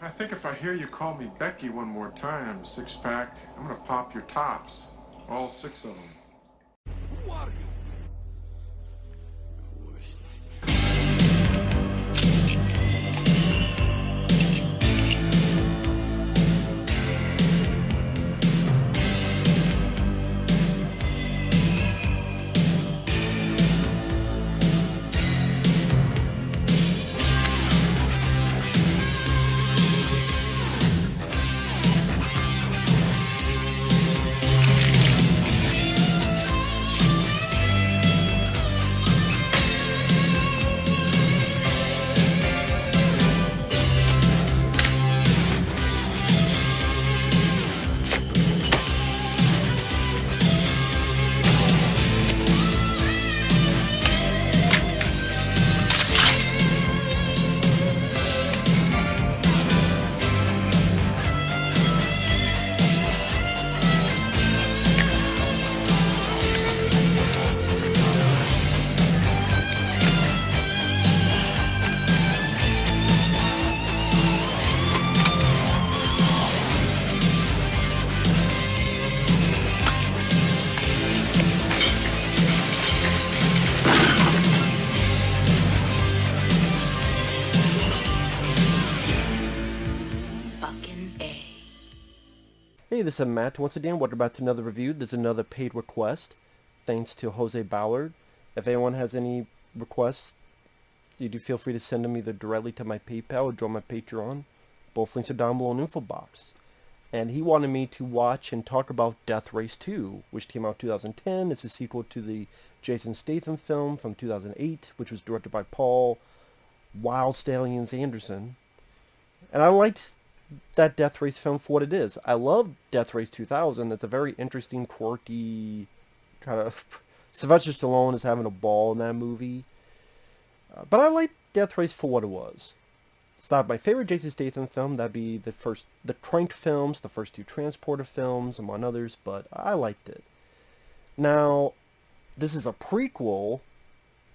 I think if I hear you call me Becky one more time, six-pack, I'm gonna pop your tops. All six of them. Who are you? Hey, this is Matt. Once again, welcome back to another review. There's another paid request, thanks to Jose Ballard. If anyone has any requests, you do feel free to send them either directly to my PayPal or join my Patreon. Both links are down below in the info box. And he wanted me to watch and talk about Death Race 2, which came out in 2010. It's a sequel to the Jason Statham film from 2008, which was directed by Paul Wild Stallions Anderson. And I liked that Death Race film for what it is. I love Death Race 2000. It's a very interesting, quirky kind of... Sylvester Stallone is having a ball in that movie. But I like Death Race for what it was. It's not my favorite Jason Statham film. That'd be the Crank films, the first two Transporter films, among others, but I liked it. Now, this is a prequel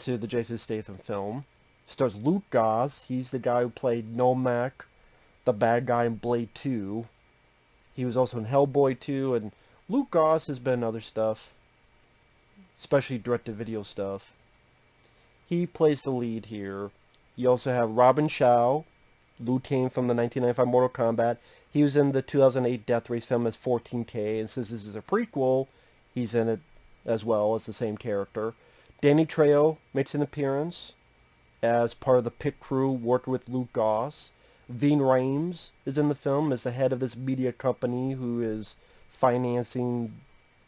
to the Jason Statham film. It stars Luke Goss. He's the guy who played Nomak, the bad guy in Blade 2. He was also in Hellboy 2, and Luke Goss has been in other stuff, especially direct-to-video stuff. He plays the lead here. You also have Robin Shou, Liu Kang from the 1995 Mortal Kombat. He was in the 2008 Death Race film as 14K, and since this is a prequel, he's in it as well as the same character. Danny Trejo makes an appearance as part of the pit crew working with Luke Goss. Ving Rhames is in the film as the head of this media company who is financing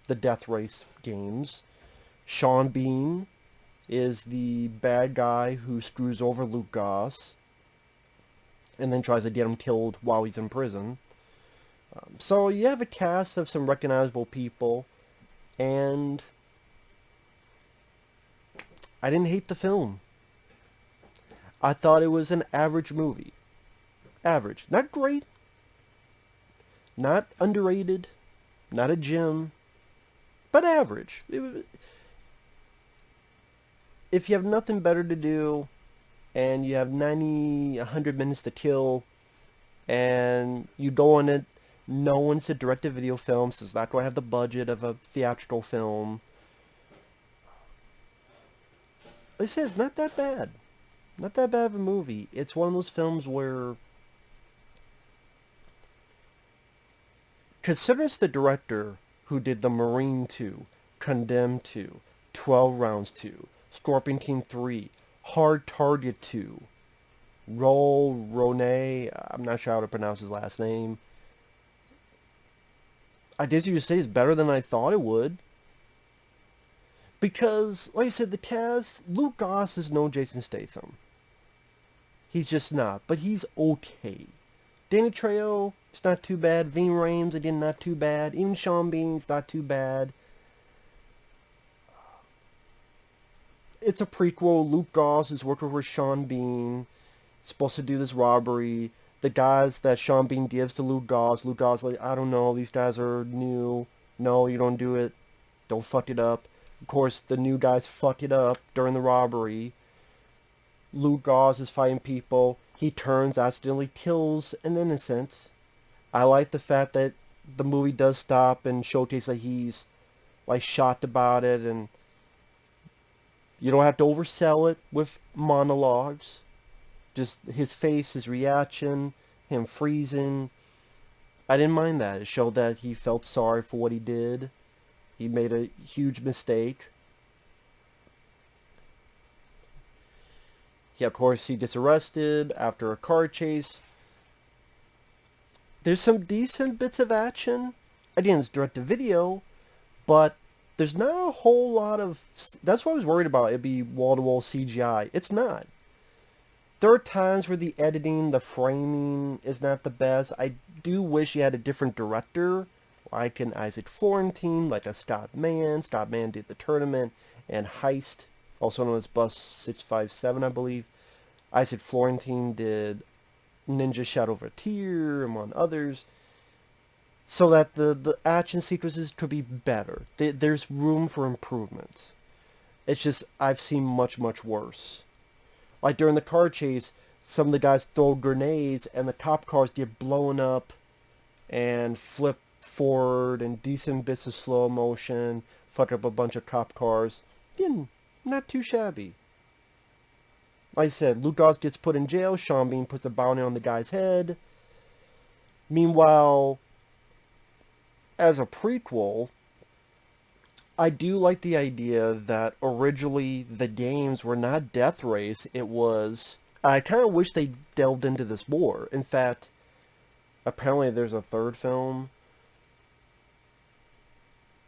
the Death Race games. Sean Bean is the bad guy who screws over Luke Goss and then tries to get him killed while he's in prison. So you have a cast of some recognizable people, and I didn't hate the film. I thought it was an average movie. Average. Not great. Not underrated. Not a gem. But average. If you have nothing better to do, and you have 100 minutes to kill, and you go on it, no one's a direct-to-video film, so it's not going to have the budget of a theatrical film. Like I said, it's not that bad. Not that bad of a movie. It's one of those films where... Consider it's the director who did The Marine 2, Condemned 2, 12 Rounds 2, Scorpion King 3, Hard Target 2, Rone, I'm not sure how to pronounce his last name. I guess you could say it's better than I thought it would. Because, like I said, the cast, Luke Goss is no Jason Statham. He's just not, but he's okay. Danny Trejo, it's not too bad. Ving Rhames, again, not too bad. Even Sean Bean's not too bad. It's a prequel. Luke Goss is working with Sean Bean. Supposed to do this robbery. The guys that Sean Bean gives to Luke Goss like, I don't know, these guys are new. No, you don't do it. Don't fuck it up. Of course, the new guys fuck it up during the robbery. Goss is fighting people. He turns, accidentally kills an innocent. I like the fact that the movie does stop and showcase that he's like shocked about it, and you don't have to oversell it with monologues. Just his face, his reaction, him freezing. I didn't mind that. It showed that he felt sorry for what he did. He made a huge mistake. Yeah, of course, he gets arrested after a car chase. There's some decent bits of action. Again, it's direct-to-video, but there's not a whole lot of... That's what I was worried about. It'd be wall-to-wall CGI. It's not. There are times where the editing, the framing is not the best. I do wish you had a different director, like an Isaac Florentine, like a Scott Mann. Scott Mann did The Tournament and Heist, also known as Bus 657, I believe. Isaac Florentine did Ninja Shadow of a Tear, among others. So that the action sequences could be better. There's room for improvement. It's just, I've seen much, much worse. Like during the car chase, some of the guys throw grenades and the cop cars get blown up and flip forward and decent bits of slow motion, fuck up a bunch of cop cars. Again, not too shabby. Like I said, Goss gets put in jail, Sean Bean puts a bounty on the guy's head. Meanwhile, as a prequel, I do like the idea that originally the games were not Death Race, it was... I kind of wish they delved into this more. In fact, apparently there's a third film.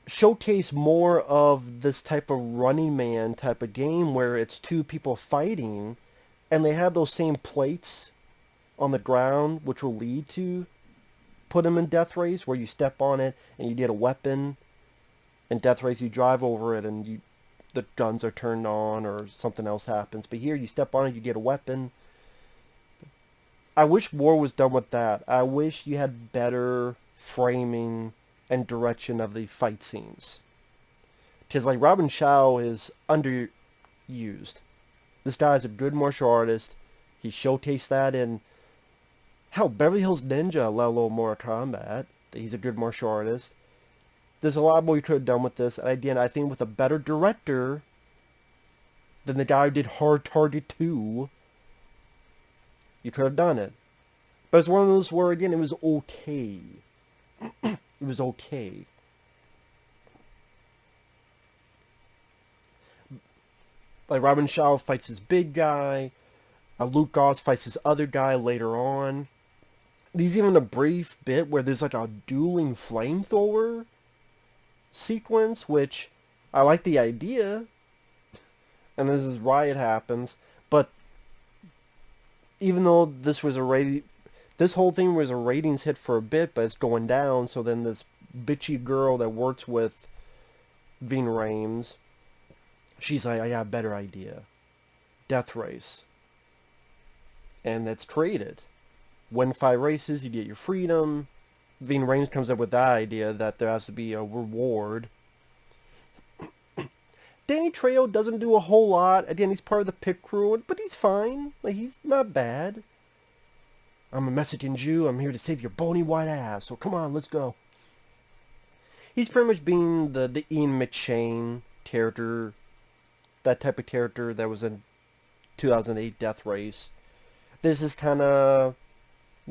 Showcase more of this type of Running Man type of game where it's two people fighting and they have those same plates on the ground which will lead to put them in Death Race, where you step on it and you get a weapon. In Death Race you drive over it and the guns are turned on or something else happens. But here you step on it, you get a weapon. I wish more was done with that. I wish you had better framing and direction of the fight scenes. Because like Robin Shou is underused. This guy is a good martial artist. He showcased that in... Hell, Beverly Hills Ninja, let alone Mortal Kombat. He's a good martial artist. There's a lot more you could have done with this. And again, I think with a better director than the guy who did Hard Target 2, you could have done it. But it's one of those where, again, it was okay. It was okay. Like, Robin Shou fights this big guy. Goss fights this other guy later on. There's even a brief bit where there's like a dueling flamethrower sequence, which I like the idea. And this is why it happens. But even though this whole thing was a ratings hit for a bit, but it's going down, so then this bitchy girl that works with Ving Rhames, she's like, I got a better idea. Death Race. And it's traded. Win 5 races, you get your freedom. Ving Rhames comes up with that idea that there has to be a reward. Danny Trejo doesn't do a whole lot. Again, he's part of the pit crew, but he's fine. Like, he's not bad. I'm a Mexican Jew. I'm here to save your bony white ass. So come on, let's go. He's pretty much being the Ian McShane character. That type of character that was in 2008 Death Race. This is kind of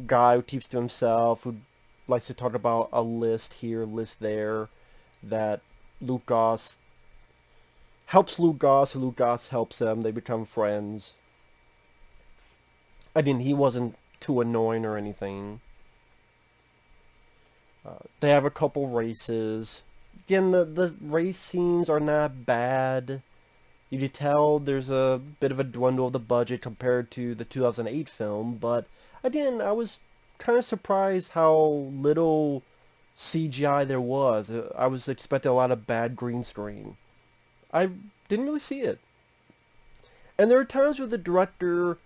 guy who keeps to himself, who likes to talk about a list here, list there, that Goss helps Goss, and Goss helps him. They become friends. Again, he wasn't too annoying or anything. They have a couple races. Again, the race scenes are not bad. You can tell there's a bit of a dwindle of the budget compared to the 2008 film, but again, I was kind of surprised how little CGI there was. I was expecting a lot of bad green screen. I didn't really see it. And there are times where the director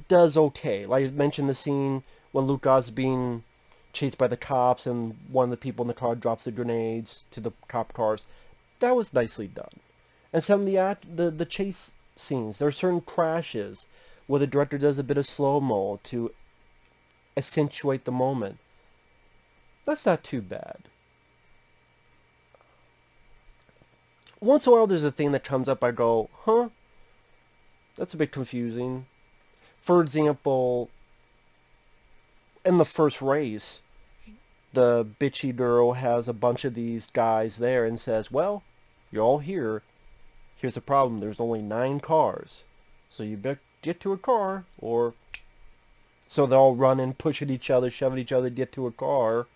does okay. Like I mentioned the scene when Goss is being chased by the cops and one of the people in the car drops the grenades to the cop cars. That was nicely done. And some of the chase scenes. There are certain crashes where the director does a bit of slow-mo to accentuate the moment. That's not too bad. Once in a while there's a thing that comes up, I go, huh? That's a bit confusing. For example, in the first race, the bitchy girl has a bunch of these guys there and says, well, you're all here. Here's the problem. There's only 9 cars. So you better get to a car, or... So they're all running, pushing each other, shoving each other to get to a car.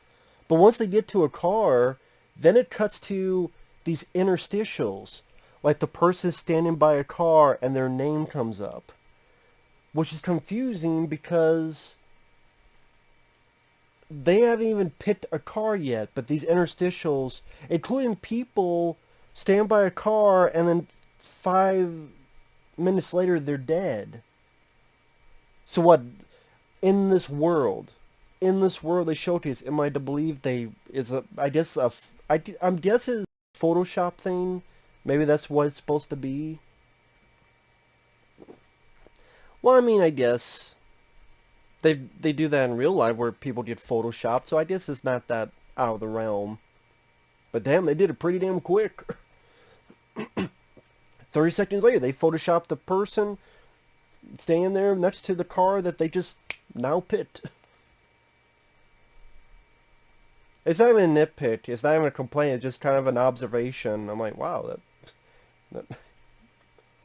But once they get to a car, then it cuts to these interstitials. Like the person standing by a car and their name comes up. Which is confusing because they haven't even picked a car yet. But these interstitials, including people, stand by a car and then 5 minutes later they're dead. So what? In this world they showcase, am I to believe I'm guessing a Photoshop thing? Maybe that's what it's supposed to be. Well, I mean, I guess they do that in real life where people get photoshopped, so I guess it's not that out of the realm. But damn, they did it pretty damn quick. 30 seconds later, they photoshopped the person staying there next to the car that they just now picked. It's not even a nitpick. It's not even a complaint. It's just kind of an observation. I'm like, wow, that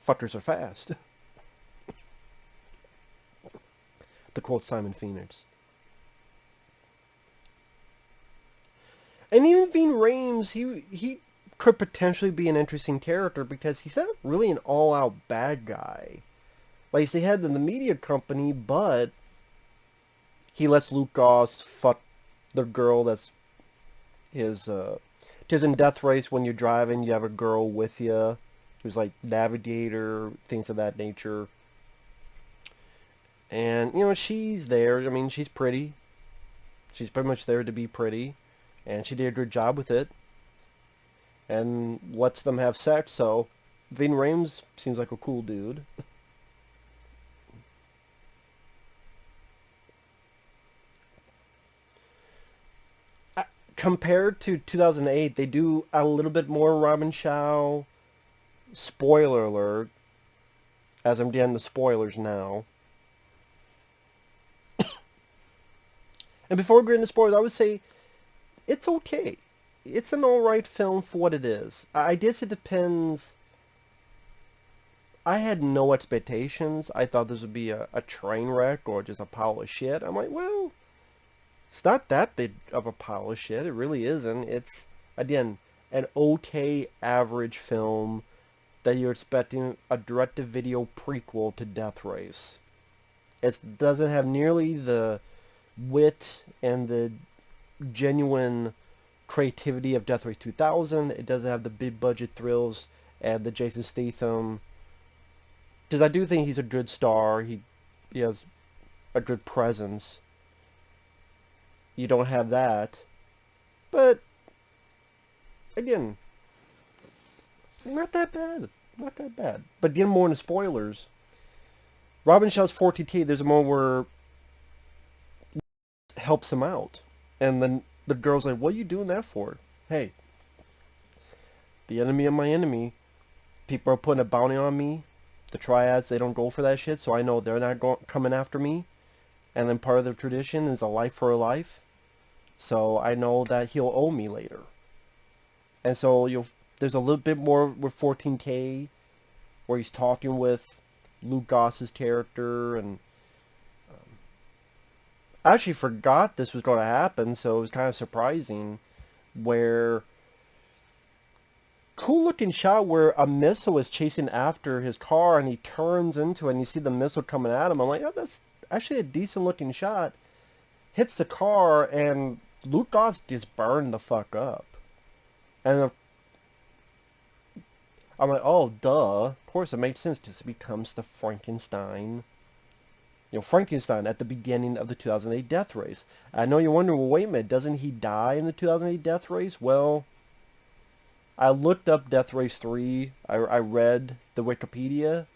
fuckers are fast. To quote Simon Phoenix. And even Ving Rhames, he could potentially be an interesting character because he's not really an all-out bad guy. Like, he's the head of the media company, but he lets Luke Goss fuck the girl that's his, because in Death Race, when you're driving, you have a girl with you who's like navigator, things of that nature. And, you know, she's there. I mean, she's pretty. She's pretty much there to be pretty. And she did a good job with it. And lets them have sex, so Ving Rhames seems like a cool dude. Compared to 2008, they do a little bit more Rhames Shou. Spoiler alert, as I'm getting the spoilers now. And before we get into spoilers, I would say it's okay. It's an alright film for what it is. I guess it depends. I had no expectations. I thought this would be a train wreck or just a pile of shit. I'm like, well, it's not that big of a pile of shit. It really isn't. It's, again, an okay average film that you're expecting a direct-to-video prequel to Death Race. It doesn't have nearly the wit and the genuine creativity of Death Race 2000. It doesn't have the big-budget thrills and the Jason Statham. Because I do think he's a good star. He has a good presence. You don't have that. But, again, not that bad. Not that bad. But getting more into spoilers. Rhames Shou's 14K, there's a moment where helps him out. And then the girl's like, what are you doing that for? Hey, the enemy of my enemy. People are putting a bounty on me. The triads, they don't go for that shit, so I know they're not coming after me. And then part of the tradition is a life for a life. So I know that he'll owe me later. And so there's a little bit more with 14K, where he's talking with Luke Goss's character, and I actually forgot this was going to happen, so it was kind of surprising, where cool looking shot where a missile is chasing after his car and he turns into it and you see the missile coming at him. I'm like, oh, that's actually a decent looking shot. Hits the car and Luke Goss just burned the fuck up. And I'm like, oh, duh. Of course, it makes sense because it becomes the Frankenstein. You know, Frankenstein at the beginning of the 2008 Death Race. I know you're wondering, well, wait a minute, doesn't he die in the 2008 Death Race? Well, I looked up Death Race 3. I read the Wikipedia.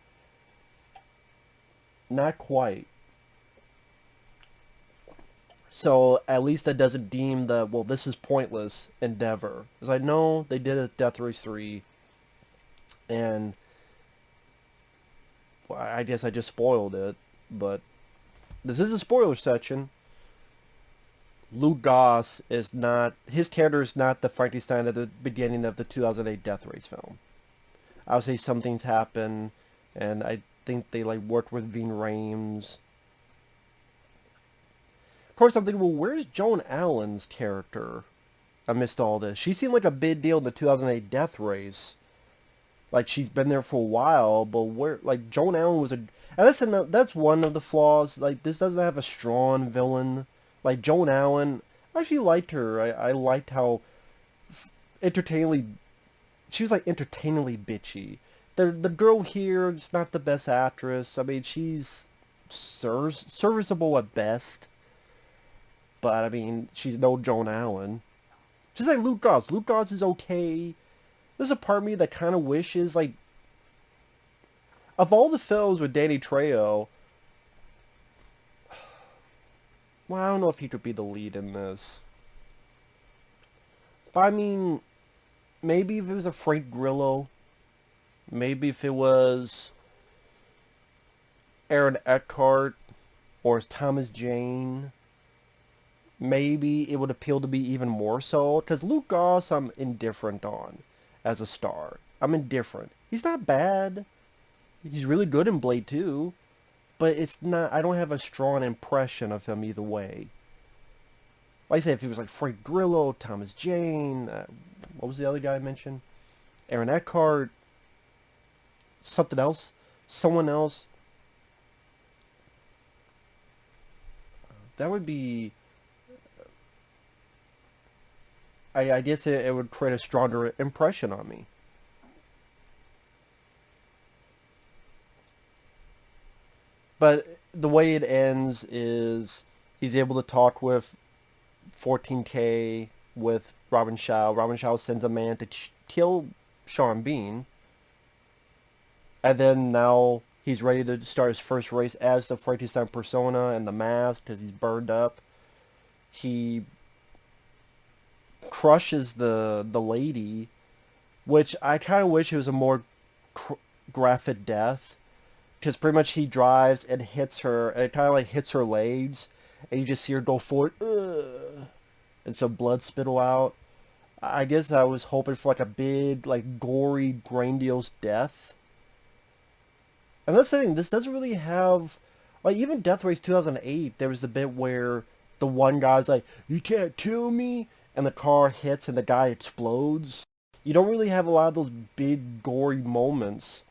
Not quite. So at least that doesn't deem the, well, this is pointless endeavor. Because I know they did a Death Race 3, and well, I guess I just spoiled it, but this is a spoiler section. Luke Goss is not, his character is not the Frankenstein at the beginning of the 2008 Death Race film. I would say some things happen, and I think they like worked with Ving Rhames. Of course, I'm thinking, well, where's Joan Allen's character amidst all this? She seemed like a big deal in the 2008 Death Race. Like, she's been there for a while, but where, like, Joan Allen was a, and that's one of the flaws. Like, this doesn't have a strong villain. Like, Joan Allen, I actually liked her. I liked how entertainingly, she was, like, entertainingly bitchy. The girl here is not the best actress. I mean, she's serviceable at best. But, I mean, she's no Joan Allen. Just like Luke Goss. Luke Goss is okay. There's a part of me that kind of wishes, like, of all the films with Danny Trejo, well, I don't know if he could be the lead in this. But, I mean, maybe if it was a Frank Grillo, maybe if it was Aaron Eckhart, or Thomas Jane, maybe it would appeal to me even more so. Because Luke Goss, I'm indifferent on as a star. I'm indifferent. He's not bad. He's really good in Blade 2. But it's not, I don't have a strong impression of him either way. Like I said, if he was like Frank Grillo, Thomas Jane, what was the other guy I mentioned? Aaron Eckhart, something else, someone else. That would be, I guess it would create a stronger impression on me. But the way it ends is he's able to talk with 14K, with Robin Shou. Robin Shou sends a man to kill Sean Bean. And then now he's ready to start his first race as the Frankenstein persona and the mask because he's burned up. He crushes the lady, which I kind of wish it was a more graphic death, because pretty much he drives and hits her, and it kind of like hits her legs, and you just see her go forward, and some blood spittle out. I guess I was hoping for like a big, like gory, grandiose death. And that's the thing, this doesn't really have, like even Death Race 2008, there was the bit where the one guy's like, "You can't kill me," and the car hits and the guy explodes. You don't really have a lot of those big gory moments.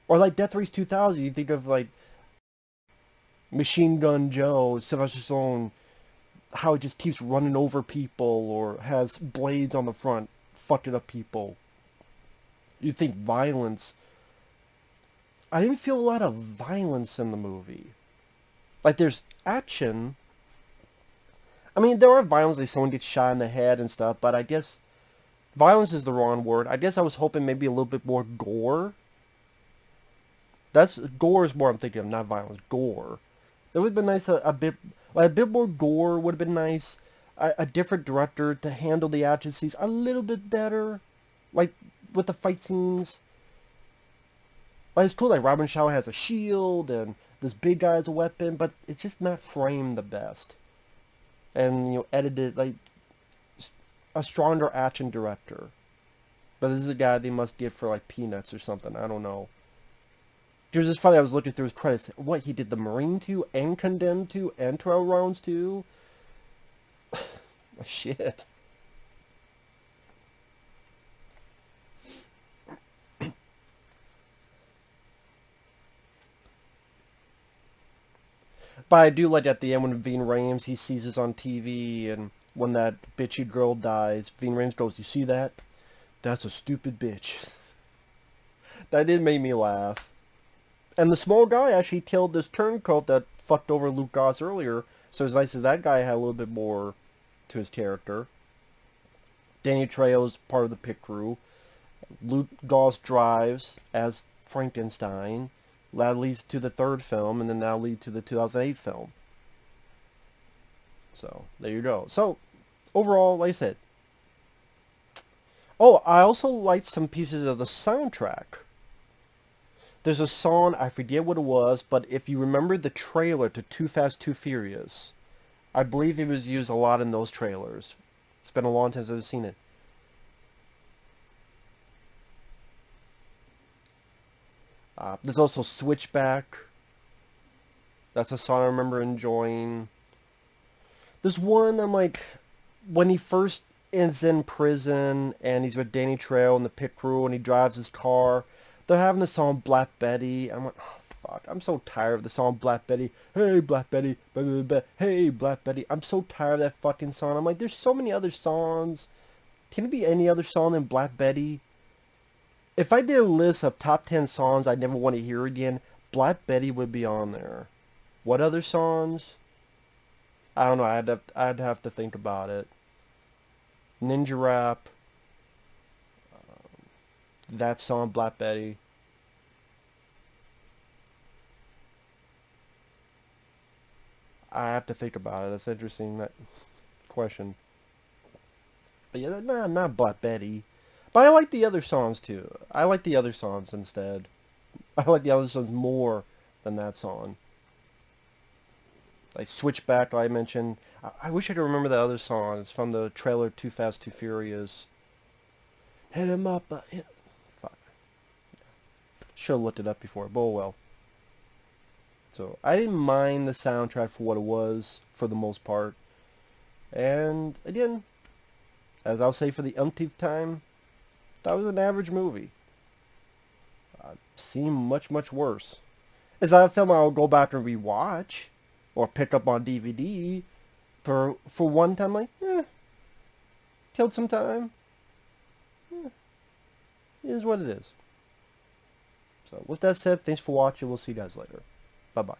Or like Death Race 2000, you think of like Machine Gun Joe, Sylvester Stallone, how it just keeps running over people or has blades on the front, fucking up people. You think violence. I didn't feel a lot of violence in the movie. Like there's action. I mean, there are violence, like someone gets shot in the head and stuff, but I guess violence is the wrong word. I guess I was hoping maybe a little bit more gore. Gore is more I'm thinking of, not violence. Gore. It would have been nice a bit more gore would have been nice. A different director to handle the action scenes a little bit better, like with the fight scenes. Like it's cool, like Robin Shou has a shield and this big guy has a weapon, but it's just not framed the best. And edited like a stronger action director. But this is a guy they must get for like peanuts or something. I don't know. It was just funny, I was looking through his credits. What, he did The Marine 2 and Condemned 2 and 12 Rounds 2? Shit. But I do like at the end when Ving Rhames, he sees us on TV, and when that bitchy girl dies, Ving Rhames goes, "You see that? That's a stupid bitch." That did make me laugh. And the small guy actually killed this turncoat that fucked over Luke Goss earlier, so it's nice that that guy had a little bit more to his character. Danny Trejo's part of the pit crew. Luke Goss drives as Frankenstein. That leads to the third film, and then now lead to the 2008 film. So, there you go. So, overall, like I said. Oh, I also liked some pieces of the soundtrack. There's a song, I forget what it was, but if you remember the trailer to Too Fast, Too Furious, I believe it was used a lot in those trailers. It's been a long time since I've seen it. There's also Switchback. That's a song I remember enjoying. There's one I'm like, when he first is in prison and he's with Danny Trejo and the pit crew and he drives his car, they're having the song Black Betty. I'm like, oh, fuck, I'm so tired of the song Black Betty. Hey, Black Betty, blah, blah, blah. Hey, Black Betty. I'm so tired of that fucking song. I'm like, there's so many other songs. Can it be any other song than Black Betty? If I did a list of top 10 songs I never want to hear again, Black Betty would be on there. What other songs? I don't know. I'd have to think about it. Ninja Rap. That song, Black Betty. I have to think about it. That's interesting. That question. But yeah, not Black Betty. But I like the other songs too. I like the other songs instead. I like the other songs more than that song. Like Switchback, like I mentioned. I wish I could remember the other song. It's from the trailer Too Fast, Too Furious. Hit him up. Fuck. Should have looked it up before, but oh well. So, I didn't mind the soundtrack for what it was, for the most part. And, again, as I'll say for the umpteenth time, that was an average movie. I've seen much, much worse. Is that a film I'll go back and rewatch? Or pick up on DVD? For one time, like, killed some time. It is what it is. So, with that said, thanks for watching. We'll see you guys later. Bye-bye.